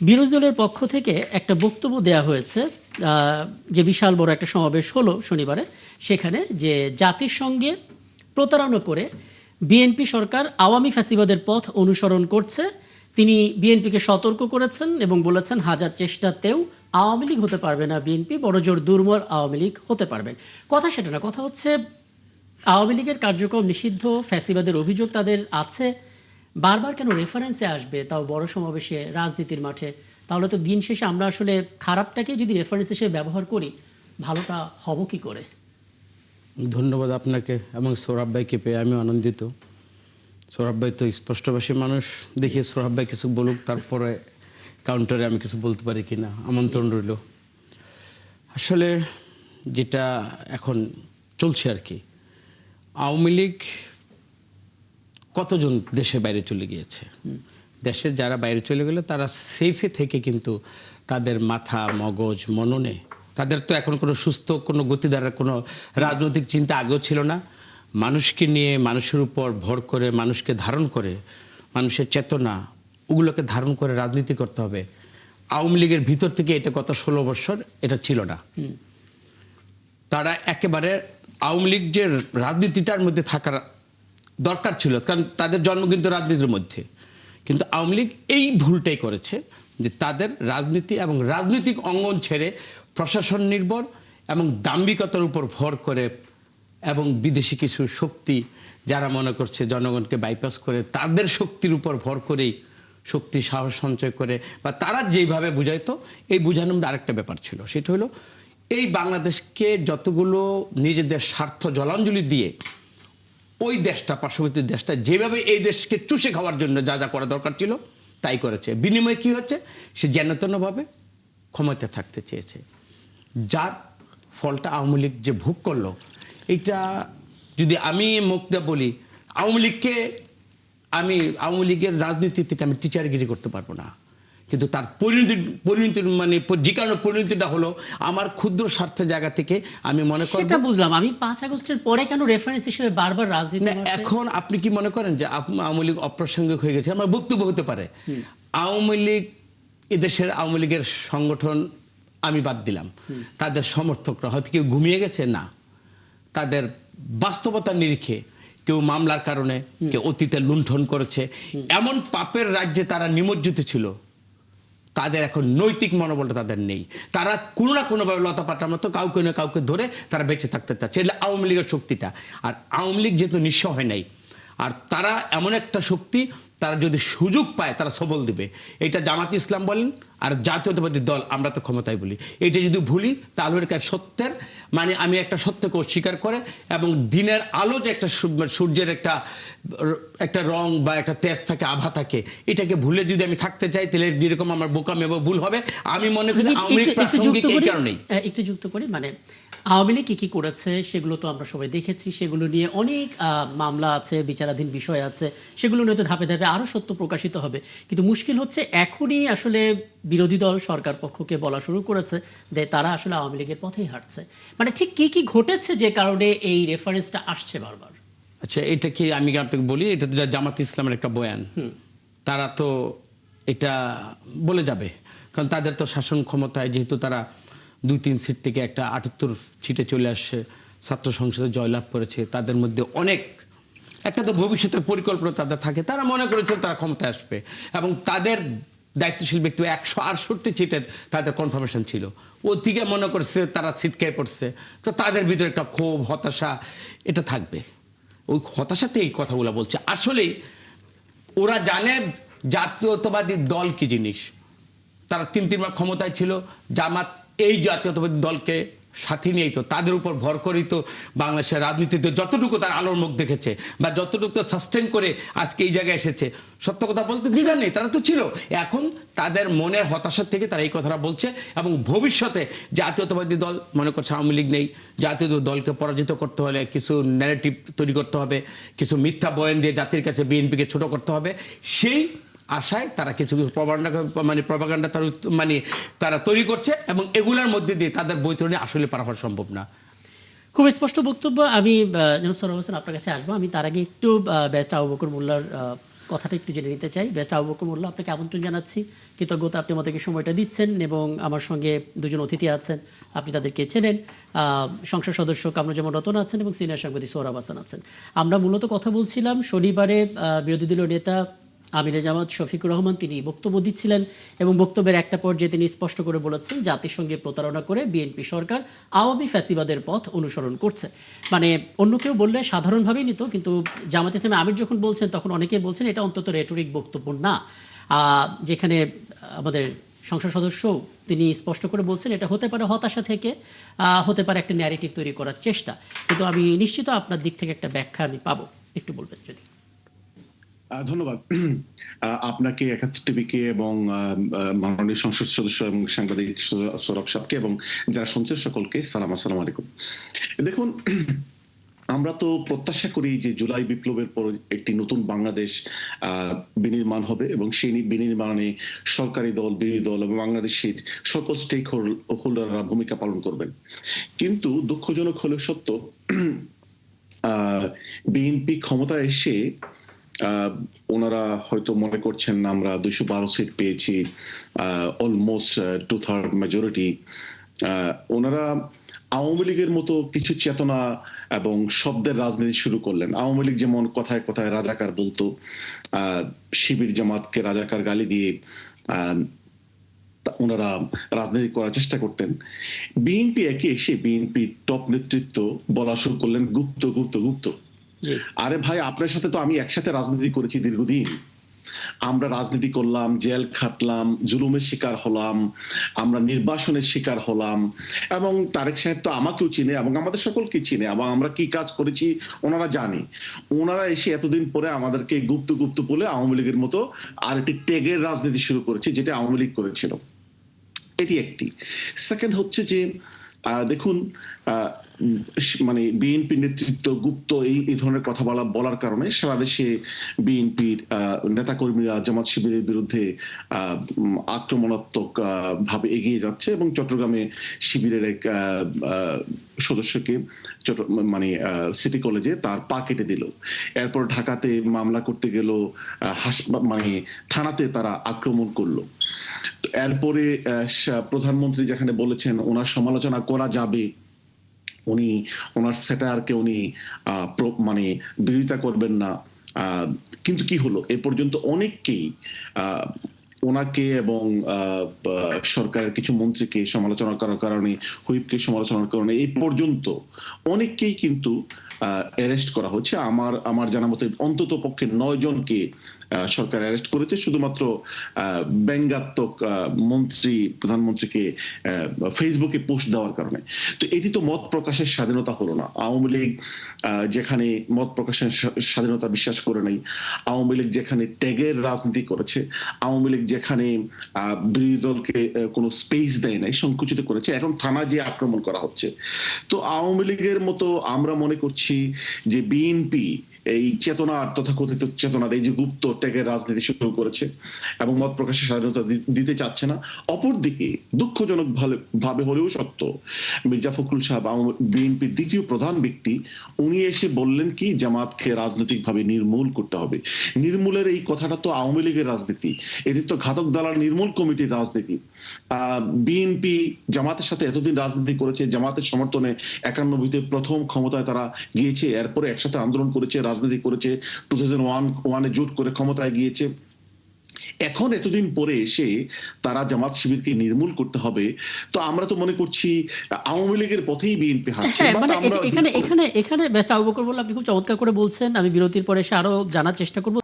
বিরোধী দলের পক্ষ থেকে একটা বক্তব্য দেয়া হয়েছে, যে বিশাল বড় একটা সমাবেশ হলো শনিবারে, সেখানে যে জাতিসংঘে প্রতারণা করে বিএনপি সরকার আওয়ামী ফ্যাসিবাদের পথ অনুসরণ করছে। তিনি বিএনপিকে সতর্ক করেছেন এবং বলেছেন হাজার চেষ্টাতেও আওয়ামী লীগ হতে পারবে না বিএনপি, বড়জোর দুর্বল আওয়ামী লীগ হতে পারবেন। কথা সেটা না, কথা হচ্ছে আওয়ামী লীগের কার্যক্রম নিষিদ্ধ, ফ্যাসিবাদের অভিযোগ তাদের আছে, বারবার কেন রেফারেন্সে আসবে, তাও বড় সমাবেশে, রাজনীতির মাঠে? তাহলে তো দিন শেষে আমরা আসলে খারাপটাকে যদি রেফারেন্স হিসেবে ব্যবহার করি, ভালোটা হব কি করে? ধন্যবাদ আপনাকে এবং সৌরভ ভাইকে পেয়ে আমি আনন্দিত। সৌরভ ভাই তো স্পষ্টভাষী মানুষ, দেখি সৌরভ ভাই কিছু বলুক, তারপরে কাউন্টারে আমি কিছু বলতে পারি কিনা, আমন্ত্রণ রইল। আসলে যেটা এখন চলছে আর কি, আওয়ামী লীগ কতজন দেশের বাইরে চলে গিয়েছে। দেশের যারা বাইরে চলে গেলে তারা সেফে থেকে কিন্তু তাদের মাথা মগজ মননে তাদের তো এখন কোনো সুস্থ কোনো গতিধারার কোনো রাজনৈতিক চিন্তা আগেও ছিল না। মানুষকে নিয়ে, মানুষের উপর ভর করে, মানুষকে ধারণ করে, মানুষের চেতনা ওগুলোকে ধারণ করে রাজনীতি করতে হবে। আওয়ামী লীগের ভিতর থেকে এটা গত 16 বছর এটা ছিল না। তারা একেবারে আওয়ামী লীগ যে রাজনীতিটার মধ্যে থাকার দরকার ছিল, কারণ তাদের জন্ম কিন্তু রাজনীতির মধ্যে, কিন্তু আওয়ামী লীগ এই ভুলটাই করেছে যে তাদের রাজনীতি এবং রাজনৈতিক অঙ্গন ছেড়ে প্রশাসন নির্ভর এবং দাম্ভিকতার উপর ভর করে এবং বিদেশি কিছু শক্তি যারা মনে করছে জনগণকে বাইপাস করে তাদের শক্তির উপর ভর করেই শক্তি সাহস সঞ্চয় করে, বা তারা যেইভাবে বুঝাইতো, এই বুঝানোর মধ্যে আরেকটা ব্যাপার ছিল, সেটা হলো এই বাংলাদেশকে যতগুলো নিজেদের স্বার্থ জলাঞ্জলি দিয়ে ওই দেশটা, পার্শ্ববর্তী দেশটা যেভাবে এই দেশকে চুষে খাওয়ার জন্য যা যা করা দরকার ছিল তাই করেছে। বিনিময়ে কী হচ্ছে, সে যেনতেনভাবে ক্ষমতায় থাকতে চেয়েছে, যার ফলটা আওয়ামী লীগ যে ভোগ করলো। এইটা যদি আমি মুখটা বলি, আওয়ামী লীগের রাজনীতি থেকে আমি টিচারগিরি করতে পারবো না, কিন্তু তার পরিণতি মানে যে কারণে পরিণতিটা হলো আমার ক্ষুদ্র স্বার্থের জায়গা থেকে আমি মনে করি। সেটা বুঝলাম, আমি 5 আগস্টের পরে কেন রেফারেন্স হিসেবে বারবার রাজনীতি? এখন আপনি কি মনে করেন যে আওয়ামী লীগ অপ্রাসঙ্গিক হয়ে গেছে? আমার বক্তব্য হতে পারে আওয়ামী লীগ, এদেশের আওয়ামী লীগের সংগঠন আমি বাদ দিলাম, তাদের সমর্থকরা হয়তো কেউ ঘুমিয়ে গেছে, না, তাদের বাস্তবতার নিরিখে কেউ মামলার কারণে, কেউ অতীতে লুণ্ঠন করেছে, এমন পাপের রাজ্যে তারা নিমজ্জিত ছিল, তাদের এখন নৈতিক মনোবলটা তাদের নেই। তারা কোনো না কোনোভাবে লতাপাটার মতো কাউকে না কাউকে ধরে তারা বেঁচে থাকতে চাচ্ছে। এটা আওয়ামী লীগের শক্তিটা। আর আওয়ামী লীগ যেহেতু নিঃস্ব হয় নাই, আর তারা এমন একটা শক্তি, তারা যদি সুযোগ পায় তারা সবল দিবে। এটা জামাত ইসলাম বলেন আর জাতীয়তাবাদী দল আমরা তো ক্ষমতায় বলি, এটা যদি ভুলি তাহলে এটা সত্যের মানে আমি একটা সত্যকে অস্বীকার করে এবং দিনের আলো যে একটা সূর্যের একটা রং বা একটা তেজ থাকে, আভা থাকে, এটাকে ভুলে যদি আমি থাকতে চাই তাহলে যেরকম আমার বোকামি এবং ভুল হবে। আমি মনে করি আওয়ামী লীগ প্রাসঙ্গিক এই কারণেই। একটু যুক্ত করি, মানে আওয়ামী লীগ কি করেছে সেগুলো তো আমরা সবাই দেখেছি, সেগুলো নিয়ে অনেক মামলা আছে, বিচারাধীন বিষয় আছে, সেগুলো নিয়ে তো ধাপে ধাপে আরো সত্য প্রকাশিত হবে। কিন্তু মুশকিল হচ্ছে এখনই আসলে বিরোধী দল সরকার পক্ষকে বলা শুরু করেছে যে তারা আসলে আওয়ামী লীগের পথেই হাঁটছে। মানে ঠিক কি কি ঘটেছে যে কারণে এই রেফারেন্সটা আসছে বারবার? আচ্ছা, এটা কি আমি আপনাকে বলি, এটা তো জামাত ইসলামের একটা বয়ান, তারা তো এটা বলে যাবে, কারণ তাদের তো শাসন ক্ষমতায়, যেহেতু তারা 2-3 সিট থেকে একটা 78 সিটে চলে আসছে, ছাত্র সংসদে জয়লাভ করেছে, তাদের মধ্যে অনেক একটা তো ভবিষ্যতের পরিকল্পনা তাদের থাকে, তারা মনে করেছিল তারা ক্ষমতায় আসবে এবং তাদের দায়িত্বশীল ব্যক্তি 168 সিটের তাদের কনফার্মেশন ছিল, ওর থেকে মনে করছে তারা ছিটকে পড়ছে, তো তাদের ভিতরে একটা ক্ষোভ হতাশা এটা থাকবে। ওই হতাশাতে এই কথাগুলো বলছে। আসলেই ওরা জানে জাতীয়তাবাদী দল কি জিনিস, তারা 3বার ক্ষমতায় ছিল, জামাত এই জাতীয়তাবাদী দলকে সাথে নিয়েই তো তাদের উপর ভর করেই তো বাংলাদেশের রাজনীতিতে যতটুকু তার আলোর মুখ দেখেছে বা যতটুকু সাস্টেন করে আজকে এই জায়গায় এসেছে। সত্য কথা বলতে দ্বিধা নেই, তারা তো ছিল। এখন তাদের মনের হতাশার থেকে তারা এই কথাটা বলছে এবং ভবিষ্যতে জাতীয়তাবাদী দল মনে করছে আওয়ামী লীগ নেই, জাতীয় দলকে পরাজিত করতে হলে কিছু ন্যারেটিভ তৈরি করতে হবে, কিছু মিথ্যা বয়ান দিয়ে জাতির কাছে বিএনপিকে ছোট করতে হবে, সেই আশায় তারা কিছু কিছু প্রপাগান্ডা তারা তৈরি করছে এবং এগুলোর মধ্যে দিয়ে তাদের বৈতরণী আসলে পার হওয়া সম্ভব না। খুব স্পষ্ট বক্তব্য। আমি জনাব সরওয়ার হোসেন আপনার কাছে আসবো, আমি তার আগে একটু ব্যারিস্টার আবু বকর মোল্লার কথাটা একটু জেনে নিতে চাই। বেস্ট আবু বকর মোল্লা, আপনাকে আমন্ত্রণ জানাচ্ছি। কৃতজ্ঞতা, আপনি আমাদেরকে সময়টা দিচ্ছেন এবং আমার সঙ্গে দুজন অতিথি আছেন, আপনি তাদেরকে চেনেন। সংসদ সদস্য কামরুজ্জামান রতন আছেন এবং সিনিয়র সাংবাদিক সোহরাব হাসান আছেন। আমরা মূলত কথা বলছিলাম শনিবারে বিরোধী দলীয় নেতা আমিরে জামাত শফিকুর রহমান তিনি বক্তব্য দিচ্ছিলেন এবং বক্তব্যের একটা পর্যায়ে তিনি স্পষ্ট করে বলেছেন জাতির সঙ্গে প্রতারণা করে বিএনপি সরকার আওয়ামী ফ্যাসিবাদের পথ অনুসরণ করছে। মানে অন্য কেউ বললে সাধারণভাবেই নিত, কিন্তু জামাত ইসলামী আমির যখন বলছেন তখন অনেকেই বলছেন এটা অন্তত রেটরিক বক্তব্য না। যেখানে আমাদের সংসদ সদস্য তিনি স্পষ্ট করে বলছেন এটা হতে পারে হতাশা থেকে, হতে পারে একটা ন্যারেটিভ তৈরি করার চেষ্টা। কিন্তু আমি নিশ্চিত আপনার দিক থেকে একটা ব্যাখ্যা আমি পাবো, একটু বলবেন যদি। ধন্যবাদ আপনাকে, একাত্তর টিভিকে এবং মাননীয় সংসদ সদস্য এবং সাংবাদিক সৌরভ সাহেবকে এবং যারা শুনছেন সকলকে আসসালামু আলাইকুম। দেখুন, আমরা তো প্রত্যাশা করি যে জুলাই বিপ্লবের পর একটি নতুন বাংলাদেশ বিনির্মাণ হবে এবং সেই বিনির্মাণে সরকারি দল, বিরোধী দল এবং বাংলাদেশের সকল স্টেক হোল্ডাররা ভূমিকা পালন করবেন। কিন্তু দুঃখজনক হলেও সত্য, বিএনপি ক্ষমতায় এসে ওনারা হয়তো মনে করছেন আমরা 212 সিট পেয়েছি, অলমোস্ট 2/3 মেজরিটি। ওনারা আওয়ামী লীগের মতো কিছু চেতনা এবং শব্দের রাজনীতি শুরু করলেন। আওয়ামী লীগ যেমন কথায় কথায় রাজাকার বলতো, শিবির জামাতকে রাজাকার গালি দিয়ে ওনারা রাজনীতি করার চেষ্টা করতেন। বিএনপি একে এসে বিএনপি টপ নেতৃত্ব বলা শুরু করলেন গুপ্ত গুপ্ত গুপ্ত। আরে ভাই, আপনার সাথে তো আমি একসাথে রাজনীতি করেছি দীর্ঘদিন। আমরা রাজনীতি করলাম, জেল খাটলাম, জুলুমের শিকার হলাম, আমরা নির্বাসনের শিকার হলাম, এবং তারেক সাহেব তো আমাকেও চিনে এবং আমাদের সকলকে চিনে এবং আমরা কি কাজ করেছি ওনারা জানে। ওনারা এসে এতদিন পরে আমাদেরকে গুপ্ত গুপ্ত বলে আওয়ামী লীগের মতো আর একটি ত্যাগের রাজনীতি শুরু করেছে, যেটা আওয়ামী লীগ করেছিল। এটি একটি। সেকেন্ড হচ্ছে যে দেখুন, মানে বিএনপি নেতৃত্ব গুপ্ত এই ধরনের কথা বলার কারণে সারা দেশে বিএনপির নেতাকর্মীরা জামাত শিবিরের বিরুদ্ধে আক্রমণাত্মক ভাবে এগিয়ে যাচ্ছে এবং চট্টগ্রামে শিবিরের এক সদস্যকে মানে সিটি কলেজে তার পা কেটে দিল। এরপর ঢাকাতে মামলা করতে গেল, মানে থানাতে তারা আক্রমণ করলো। এরপরে প্রধানমন্ত্রী যেখানে বলেছেন ওনার সমালোচনা করা যাবে, উনি ওনার স্যাটারকে উনি মানে বিরোধিতা করবেন না। কিন্তু কি হলো, এ পর্যন্ত অনেককেই ওনাকে এবং সরকারের কিছু মন্ত্রীকে সমালোচনা করার কারণে, হুইপকে সমালোচনার কারণে এই পর্যন্ত অনেককেই কিন্তু অ্যারেস্ট করা হচ্ছে। আমার জানা মতে অন্তত পক্ষে 9 জনকে সরকার অ্যারেস্ট করেছে শুধুমাত্র ব্যঙ্গাত্মক মন্ত্রী প্রধানমন্ত্রীকে ফেসবুকে পোস্ট দেওয়ার কারণে। তো এটি তো মত প্রকাশের স্বাধীনতা হলো না। আওয়ামী লীগ যেখানে মত প্রকাশের স্বাধীনতা বিশ্বাস করে নাই, আওয়ামী লীগ যেখানে ত্যাগের রাজনীতি করেছে, আওয়ামী লীগ যেখানে বিরোধী দলকে কোনো স্পেস দেয় নাই, সংকুচিত করেছে, এখন থানা যে আক্রমণ করা হচ্ছে। তো আওয়ামী লীগের মতো আমরা মনে করছি যে বিএনপি এই চেতনার, তথাকথিত চেতনার এই যে গুপ্ত ত্যাগের রাজনীতি শুরু করেছে এবং মত প্রকাশের স্বাধীনতা দিতে চাচ্ছে না। অপরদিকে দুঃখজনক ভাবে হলেও সত্য, মির্জা ফখরুল সাহেব বিএনপির দ্বিতীয় প্রধান ব্যক্তি, উনি এসে বললেন কি জামাতকে রাজনৈতিকভাবে নির্মূল করতে হবে। নির্মূলের এই কথাটা তো আওয়ামী লীগের রাজনীতি, এটি তো ঘাতক দালাল নির্মূল কমিটির রাজনীতি। বিএনপি জামাতের সাথে এতদিন রাজনীতি করেছে, জামাতের সমর্থনে 91-তে প্রথম ক্ষমতায় তারা গিয়েছে, এরপরে একসাথে আন্দোলন করেছে, রাজনীতি করেছে, 2001-এ জোট করে ক্ষমতায় গিয়েছে। এখন এতদিন পরে এসে তারা জামাত শিবিরকে নির্মূল করতে হবে, তো আমরা তো মনে করছি আওয়ামী লীগের পথেই বিএনপি হাঁটছে। মানে এখানে বেস্ট আবু বকর বললে আপনি খুব চমৎকার করে বলছেন। আমি বিরতির পরে এসে আরো জানার চেষ্টা করবো।